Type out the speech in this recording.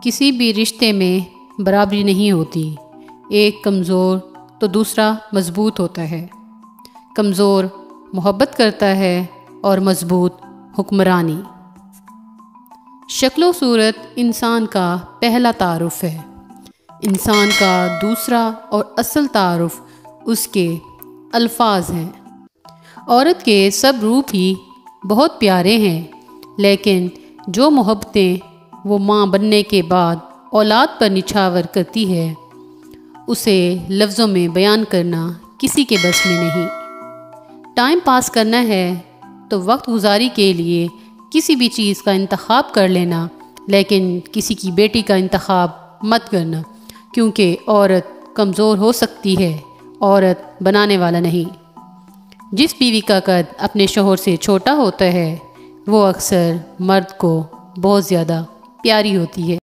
کسی بھی رشتے میں برابری نہیں ہوتی، ایک کمزور تو دوسرا مضبوط ہوتا ہے۔ کمزور محبت کرتا ہے اور مضبوط حکمرانی۔ شکل و صورت انسان کا پہلا تعارف ہے۔ انسان کا دوسرا اور اصل تعارف اس کے الفاظ ہیں۔ عورت کے سب روپ ہی بہت پیارے ہیں، لیکن جو محبتیں وہ ماں بننے کے بعد اولاد پر نچھاور کرتی ہے، اسے لفظوں میں بیان کرنا کسی کے بس میں نہیں۔ ٹائم پاس کرنا ہے تو وقت گزاری کے لیے کسی بھی چیز کا انتخاب کر لینا، لیکن کسی کی بیٹی کا انتخاب مت کرنا، کیونکہ عورت کمزور ہو سکتی ہے، عورت بنانے والا نہیں۔ جس بیوی کا قد اپنے شوہر سے چھوٹا ہوتا ہے وہ اکثر مرد کو بہت زیادہ پیاری ہوتی ہے۔